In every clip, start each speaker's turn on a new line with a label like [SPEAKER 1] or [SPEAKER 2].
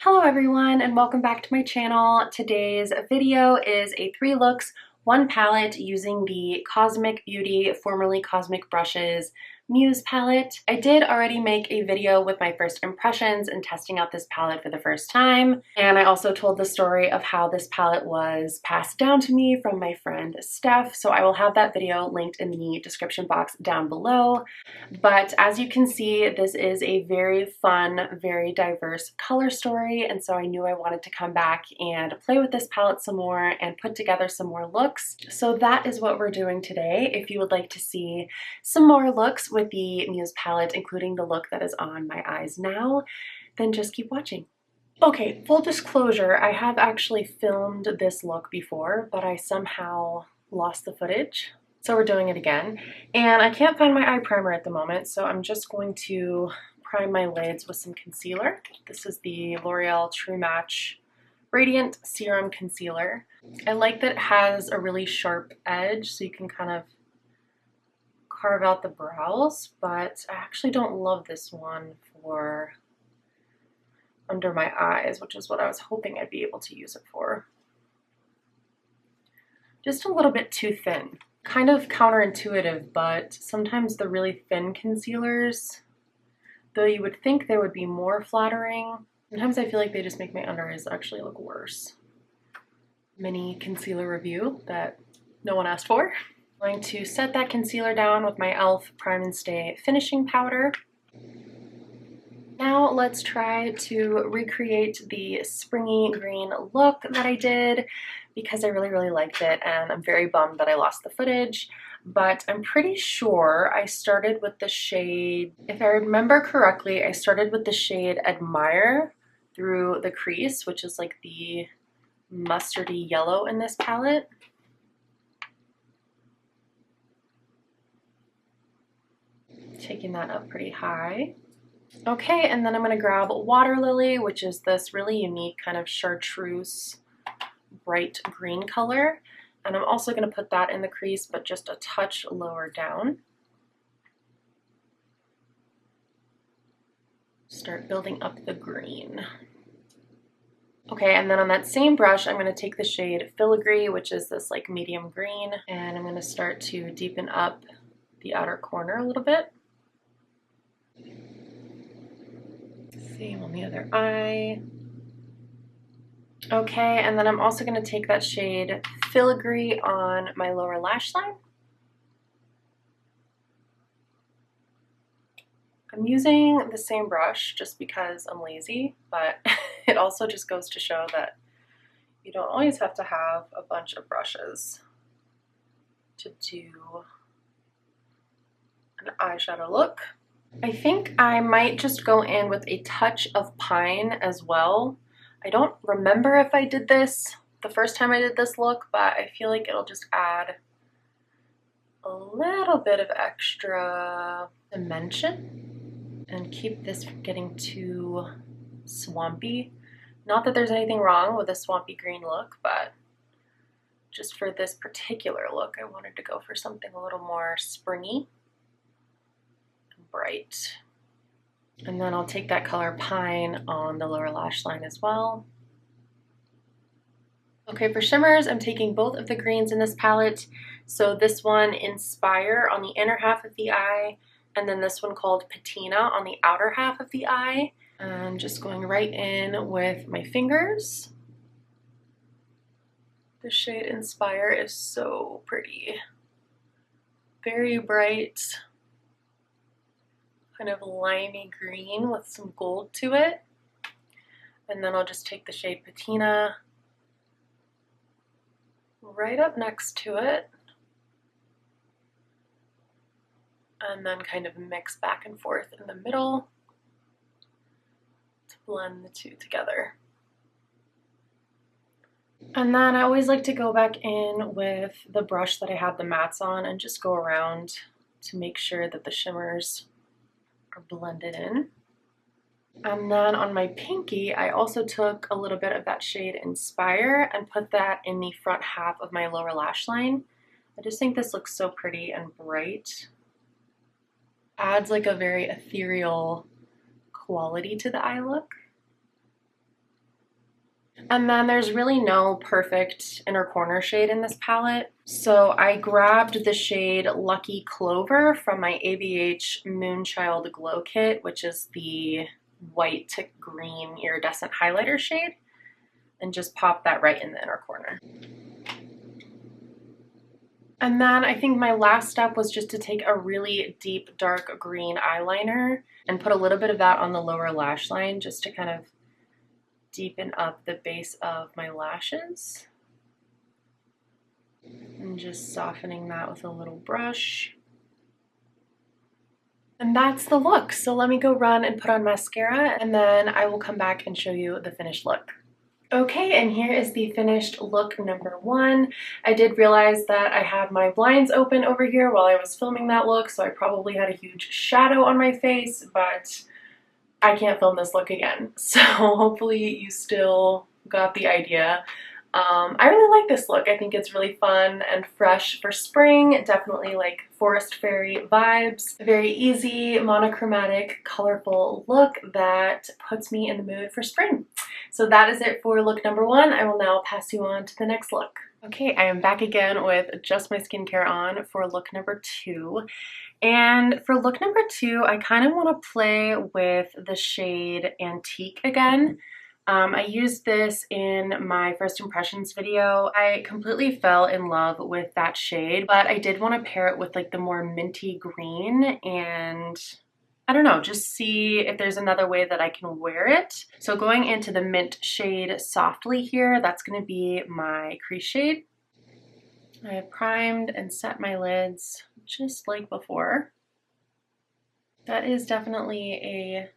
[SPEAKER 1] Hello everyone and welcome back to my channel. Today's video is a 3 looks, 1 palette using the Cosmic Beauty, formerly Cosmic Brushes Muse palette. I did already make a video with my first impressions and testing out this palette for the first time. And I also told the story of how this palette was passed down to me from my friend Steph. So I will have that video linked in the description box down below. But as you can see, this is a very fun, very diverse color story. And so I knew I wanted to come back and play with this palette some more and put together some more looks. So that is what we're doing today. If you would like to see some more looks with the Muse palette, including the look that is on my eyes now, then just keep watching. Okay, full disclosure, I have actually filmed this look before, but I somehow lost the footage. So we're doing it again. And I can't find my eye primer at the moment, so I'm just going to prime my lids with some concealer. This is the L'Oreal True Match Radiant Serum Concealer. I like that it has a really sharp edge, so you can kind of carve out the brows, but I actually don't love this one for under my eyes, which is what I was hoping I'd be able to use it for. Just a little bit too thin. Kind of counterintuitive, but sometimes the really thin concealers, though you would think they would be more flattering, sometimes I feel like they just make my under eyes actually look worse. Mini concealer review that no one asked for. I'm going to set that concealer down with my e.l.f. Prime and Stay finishing powder. Now let's try to recreate the springy green look that I did because I really liked it, and I'm very bummed that I lost the footage, but I'm pretty sure I started with the shade, if I remember correctly, I started with the shade Admire through the crease, which is like the mustardy yellow in this palette. Taking that up pretty high. Okay, and then I'm going to grab Water Lily, which is this really unique kind of chartreuse bright green color. And I'm also going to put that in the crease, but just a touch lower down. Start building up the green. Okay, and then on that same brush, I'm going to take the shade Filigree, which is this like medium green, and I'm going to start to deepen up the outer corner a little bit. Same on the other eye. Okay, and then I'm also going to take that shade Filigree on my lower lash line. I'm using the same brush just because I'm lazy, but it also just goes to show that you don't always have to have a bunch of brushes to do an eyeshadow look. I think I might just go in with a touch of pine as well. I don't remember if I did this the first time I did this look, but I feel like it'll just add a little bit of extra dimension and keep this from getting too swampy. Not that there's anything wrong with a swampy green look, but just for this particular look, I wanted to go for something a little more springy. Bright. And then I'll take that color Pine on the lower lash line as well. Okay, for shimmers, I'm taking both of the greens in this palette. So this one, Inspire, on the inner half of the eye, and then this one called Patina on the outer half of the eye. And just going right in with my fingers. The shade Inspire is so pretty. Very bright, kind of limey green with some gold to it. And then I'll just take the shade Patina right up next to it and then kind of mix back and forth in the middle to blend the two together. And then I always like to go back in with the brush that I have the mattes on and just go around to make sure that the shimmers are blended in. And then on my pinky, I also took a little bit of that shade Inspire and put that in the front half of my lower lash line. I just think this looks so pretty and bright. Adds like a very ethereal quality to the eye look. And then there's really no perfect inner corner shade in this palette. So I grabbed the shade Lucky Clover from my ABH Moonchild Glow Kit, which is the white to green iridescent highlighter shade, and just popped that right in the inner corner. And then I think my last step was just to take a really deep dark green eyeliner and put a little bit of that on the lower lash line just to kind of deepen up the base of my lashes. And just softening that with a little brush. And that's the look. So let me go run and put on mascara, and then I will come back and show you the finished look. Okay, and here is the finished look number 1. I did realize that I had my blinds open over here while I was filming that look, so I probably had a huge shadow on my face, but I can't film this look again. So hopefully you still got the idea. I really like this look. I think it's really fun and fresh for spring. Definitely like forest fairy vibes. A very easy, monochromatic, colorful look that puts me in the mood for spring. So that is it for look number 1. I will now pass you on to the next look. Okay, I am back again with just my skincare on for look number 2. And for look number 2, I kind of want to play with the shade Antique again. I used this in my first impressions video. I completely fell in love with that shade, but I did want to pair it with like the more minty green and I don't know, just see if there's another way that I can wear it. So going into the mint shade Softly here, that's going to be my crease shade. I have primed and set my lids just like before. That is definitely a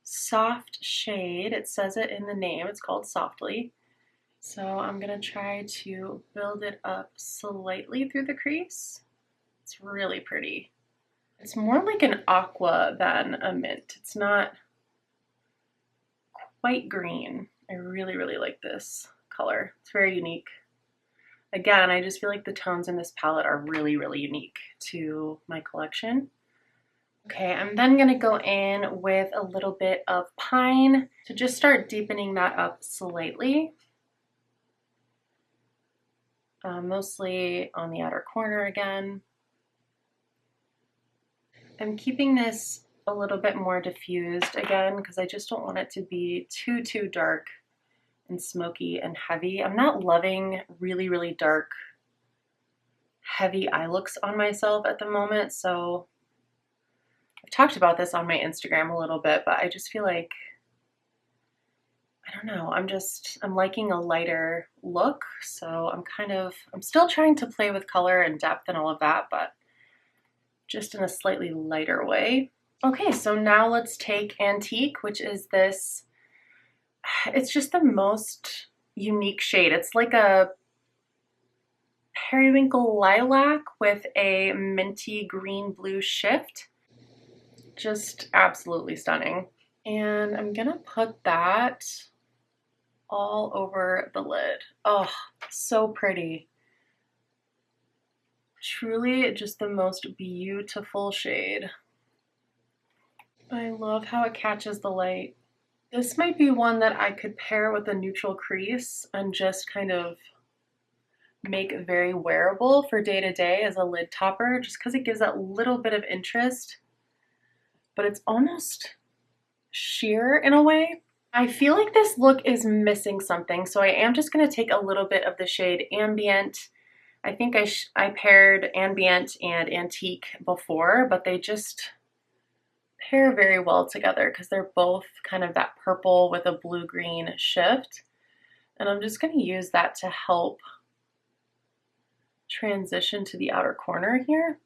[SPEAKER 1] soft shade. It says it in the name. It's called Softly. So I'm going to try to build it up slightly through the crease. It's really pretty. It's more like an aqua than a mint. It's not quite green. I really, really like this color. It's very unique. Again, I just feel like the tones in this palette are really, really unique to my collection. Okay, I'm then going to go in with a little bit of Pine to just start deepening that up slightly. Mostly on the outer corner again. I'm keeping this a little bit more diffused again because I just don't want it to be too dark and smoky and heavy. I'm not loving really, really dark, heavy eye looks on myself at the moment, so I've talked about this on my Instagram a little bit, but I just feel like, I don't know, I'm liking a lighter look, so I'm still trying to play with color and depth and all of that, but just in a slightly lighter way. Okay, so now let's take Antique, which is this, it's just the most unique shade. It's like a periwinkle lilac with a minty green blue shift. Just absolutely stunning. And I'm gonna put that all over the lid. Oh, so pretty. Truly just the most beautiful shade. I love how it catches the light. This might be one that I could pair with a neutral crease and just kind of make very wearable for day to day as a lid topper, just because it gives that little bit of interest, but it's almost sheer in a way. I feel like this look is missing something, so I am just going to take a little bit of the shade Ambient. I think I paired Ambient and Antique before, but they just pair very well together because they're both kind of that purple with a blue-green shift. And I'm just going to use that to help transition to the outer corner here.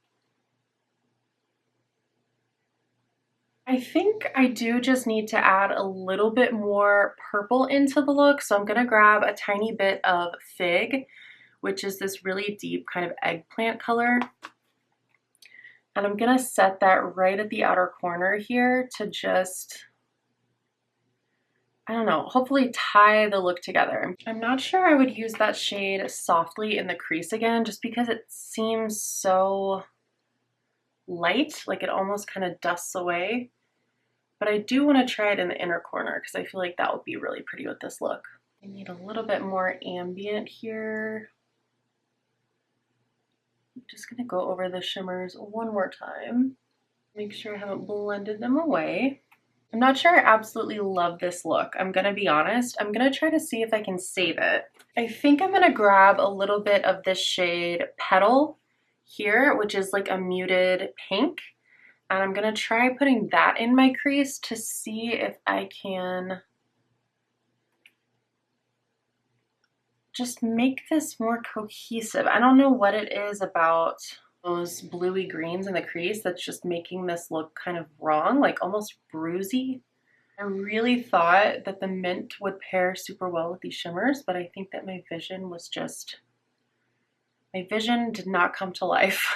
[SPEAKER 1] I think I do just need to add a little bit more purple into the look, so I'm going to grab a tiny bit of Fig, which is this really deep kind of eggplant color. And I'm going to set that right at the outer corner here to just, I don't know, hopefully tie the look together. I'm not sure I would use that shade Softly in the crease again, just because it seems so light, like it almost kind of dusts away. But I do want to try it in the inner corner because I feel like that would be really pretty with this look. I need a little bit more ambient here. I'm just gonna go over the shimmers one more time. Make sure I haven't blended them away. I'm not sure I absolutely love this look. I'm gonna be honest. I'm gonna try to see if I can save it. I think I'm gonna grab a little bit of this shade Petal here, which is like a muted pink. And I'm gonna try putting that in my crease to see if I can just make this more cohesive. I don't know what it is about those bluey greens in the crease that's just making this look kind of wrong, like almost bruisey. I really thought that the mint would pair super well with these shimmers, but I think that my vision did not come to life.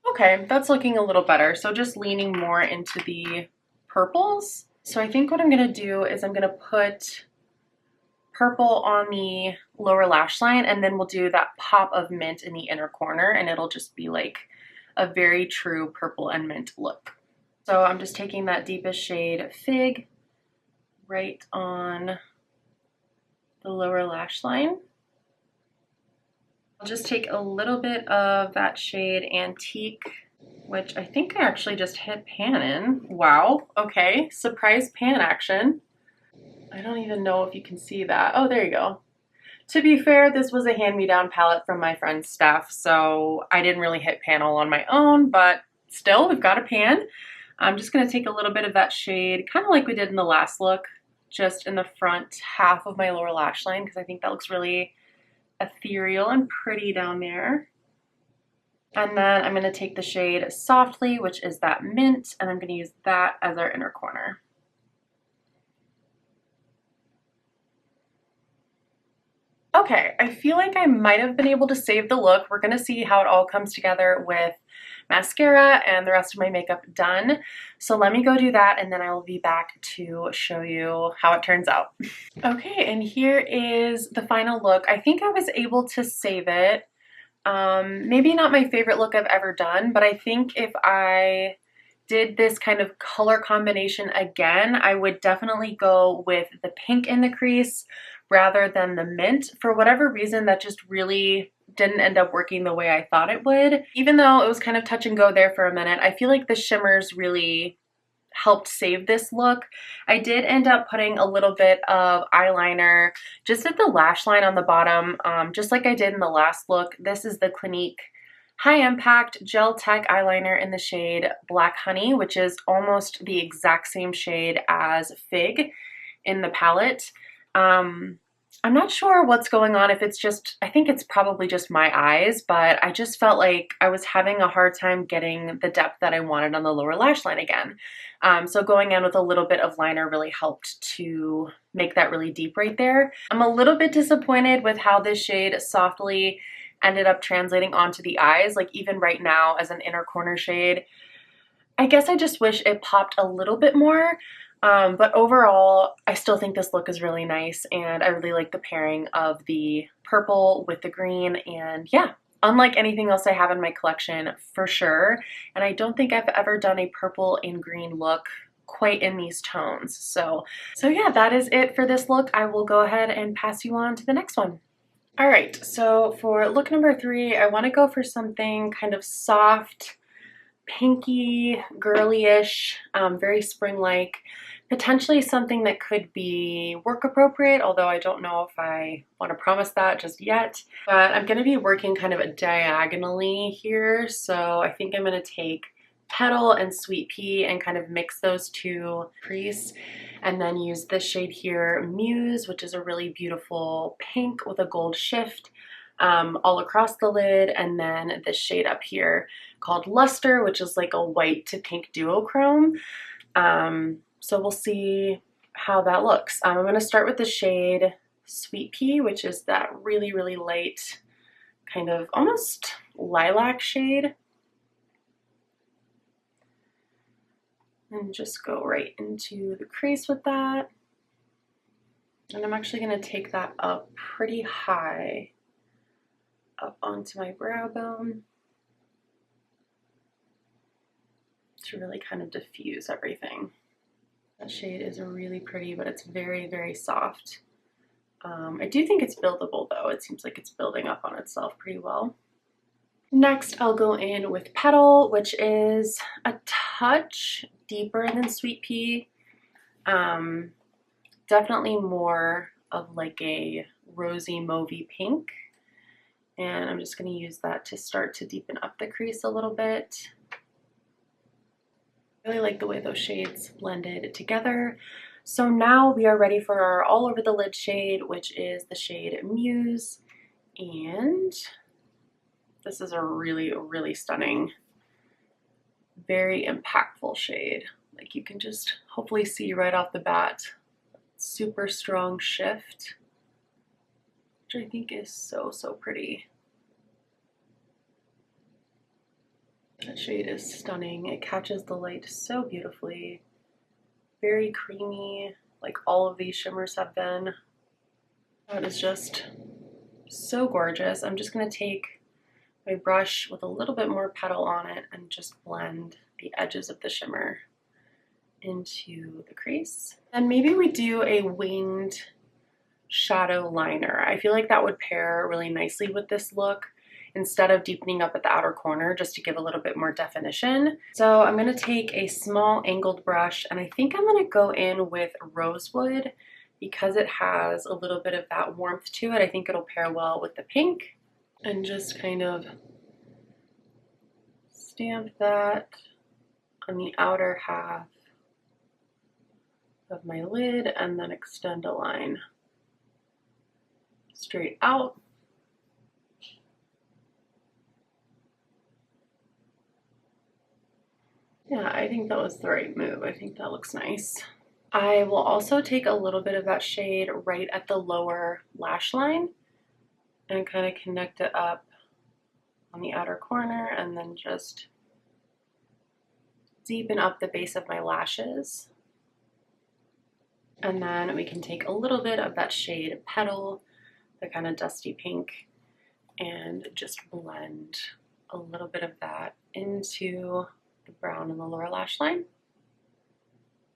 [SPEAKER 1] Okay, that's looking a little better. So just leaning more into the purples. So I think what I'm gonna do is I'm gonna put purple on the lower lash line, and then we'll do that pop of mint in the inner corner, and it'll just be like a very true purple and mint look. So I'm just taking that deepest shade Fig right on the lower lash line. I'll just take a little bit of that shade Antique, which I think I actually just hit pan in. Wow, okay, surprise pan action. I don't even know if you can see that. Oh, there you go. To be fair, this was a hand-me-down palette from my friend's staff, so I didn't really hit pan all on my own, but still, we've got a pan. I'm just gonna take a little bit of that shade, kind of like we did in the last look, just in the front half of my lower lash line, because I think that looks really ethereal and pretty down there. And then I'm gonna take the shade Softly, which is that mint, and I'm gonna use that as our inner corner. Okay, I feel like I might have been able to save the look. We're gonna see how it all comes together with mascara and the rest of my makeup done. So let me go do that, and then I will be back to show you how it turns out. Okay, and here is the final look. I think I was able to save it. Maybe not my favorite look I've ever done, but I think if I did this kind of color combination again, I would definitely go with the pink in the crease rather than the mint. For whatever reason, that just really didn't end up working the way I thought it would. Even though it was kind of touch and go there for a minute, I feel like the shimmers really helped save this look. I did end up putting a little bit of eyeliner just at the lash line on the bottom, just like I did in the last look. This is the Clinique High Impact Gel Tech eyeliner in the shade Black Honey, which is almost the exact same shade as Fig in the palette. I'm not sure what's going on, if it's just, I think it's probably just my eyes, but I just felt like I was having a hard time getting the depth that I wanted on the lower lash line again. So going in with a little bit of liner really helped to make that really deep right there. I'm a little bit disappointed with how this shade Softly ended up translating onto the eyes, like even right now as an inner corner shade. I guess I just wish it popped a little bit more. But overall, I still think this look is really nice, and I really like the pairing of the purple with the green, and yeah, unlike anything else I have in my collection for sure. And I don't think I've ever done a purple and green look quite in these tones. So yeah, that is it for this look. I will go ahead and pass you on to the next one. All right, so for look number 3, I want to go for something kind of soft, pinky, girly-ish, very spring-like. Potentially something that could be work appropriate, although I don't know if I want to promise that just yet. But I'm going to be working kind of diagonally here, so I think I'm going to take Petal and Sweet Pea and kind of mix those two crease, and then use this shade here, Muse, which is a really beautiful pink with a gold shift all across the lid, and then this shade up here called Luster, which is like a white to pink duochrome. So we'll see how that looks. I'm going to start with the shade Sweet Pea, which is that really, really light, kind of almost lilac shade. And just go right into the crease with that. And I'm actually going to take that up pretty high, up onto my brow bone, to really kind of diffuse everything. That shade is really pretty, but it's very, very soft. I do think it's buildable though. It seems like it's building up on itself pretty well. Next, I'll go in with Petal, which is a touch deeper than Sweet Pea. Definitely more of like a rosy mauvey pink. And I'm just going to use that to start to deepen up the crease a little bit. I really like the way those shades blended together. So now we are ready for our all over the lid shade, which is the shade Muse. And this is a really, really stunning, very impactful shade. Like you can just hopefully see right off the bat, super strong shift, which I think is so, so pretty. That shade is stunning. It catches the light so beautifully. Very creamy, like all of these shimmers have been. That is just so gorgeous. I'm just going to take my brush with a little bit more Petal on it and just blend the edges of the shimmer into the crease. And maybe we do a winged shadow liner. I feel like that would pair really nicely with this look instead of deepening up at the outer corner, just to give a little bit more definition. So I'm going to take a small angled brush, and I think I'm going to go in with Rosewood because it has a little bit of that warmth to it. I think it'll pair well with the pink, and just kind of stamp that on the outer half of my lid and then extend a line straight out. Yeah, I think that was the right move. I think that looks nice. I will also take a little bit of that shade right at the lower lash line and kind of connect it up on the outer corner and then just deepen up the base of my lashes. And then we can take a little bit of that shade Petal, the kind of dusty pink, and just blend a little bit of that into the brown in the lower lash line.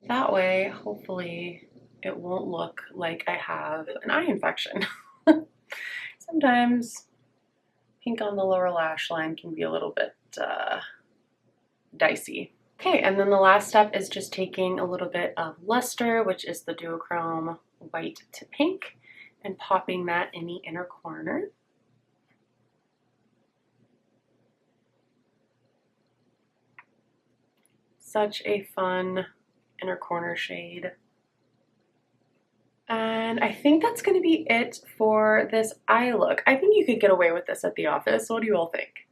[SPEAKER 1] That way, hopefully, it won't look like I have an eye infection. Sometimes pink on the lower lash line can be a little bit dicey. Okay, and then the last step is just taking a little bit of Luster, which is the duochrome white to pink, and popping that in the inner corner. Such a fun inner corner shade. And I think that's going to be it for this eye look. I think you could get away with this at the office. What do you all think?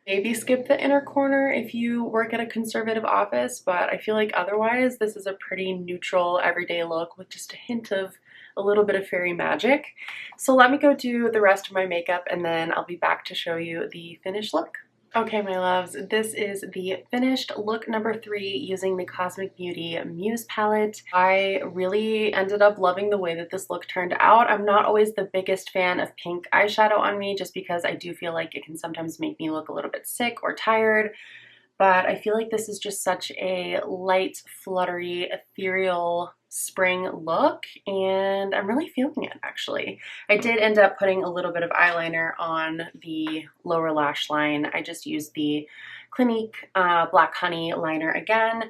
[SPEAKER 1] Maybe skip the inner corner if you work at a conservative office, but I feel like otherwise this is a pretty neutral everyday look with just a hint of a little bit of fairy magic. So let me go do the rest of my makeup and then I'll be back to show you the finished look. Okay, my loves, this is the finished look number 3 using the Cosmic Beauty Muse palette. I really ended up loving the way that this look turned out. I'm not always the biggest fan of pink eyeshadow on me just because I do feel like it can sometimes make me look a little bit sick or tired. But I feel like this is just such a light, fluttery, ethereal spring look, and I'm really feeling it actually. I did end up putting a little bit of eyeliner on the lower lash line. I just used the Clinique Black Honey liner again,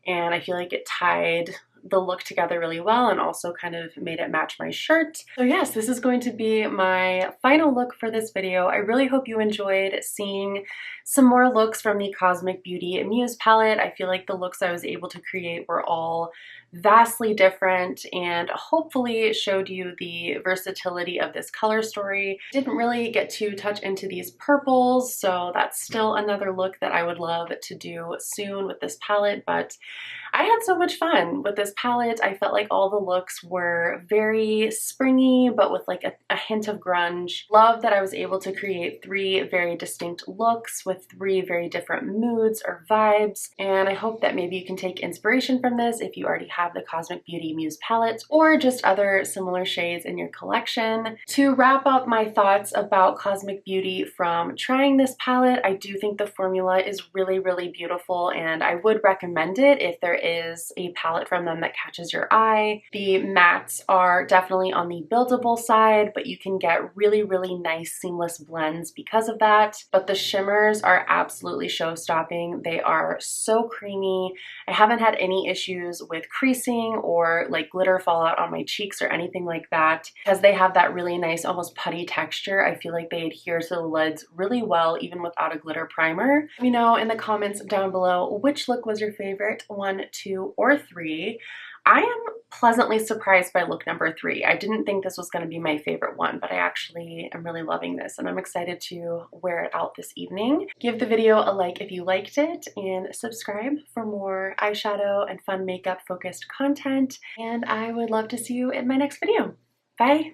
[SPEAKER 1] and I feel like it tied the look together really well and also kind of made it match my shirt. So yes, this is going to be my final look for this video. I really hope you enjoyed seeing some more looks from the Cosmic Beauty Muse palette. I feel like the looks I was able to create were all vastly different and hopefully showed you the versatility of this color story. Didn't really get to touch into these purples, so that's still another look that I would love to do soon with this palette, but I had so much fun with this palette. I felt like all the looks were very springy, but with like a hint of grunge. Love that I was able to create 3 very distinct looks with 3 very different moods or vibes, and I hope that maybe you can take inspiration from this if you already have have the Cosmic Beauty Muse palette or just other similar shades in your collection. To wrap up my thoughts about Cosmic Beauty from trying this palette, I do think the formula is really, really beautiful, and I would recommend it if there is a palette from them that catches your eye. The mattes are definitely on the buildable side, but you can get really, really nice seamless blends because of that. But the shimmers are absolutely show-stopping. They are so creamy. I haven't had any issues with creasing or like glitter fallout on my cheeks or anything like that because they have that really nice almost putty texture. I feel like they adhere to the lids really well even without a glitter primer. Let me know in the comments down below which look was your favorite, 1, 2, or 3. I am pleasantly surprised by look number 3. I didn't think this was going to be my favorite one, but I actually am really loving this and I'm excited to wear it out this evening. Give the video a like if you liked it and subscribe for more eyeshadow and fun makeup focused content. And I would love to see you in my next video. Bye!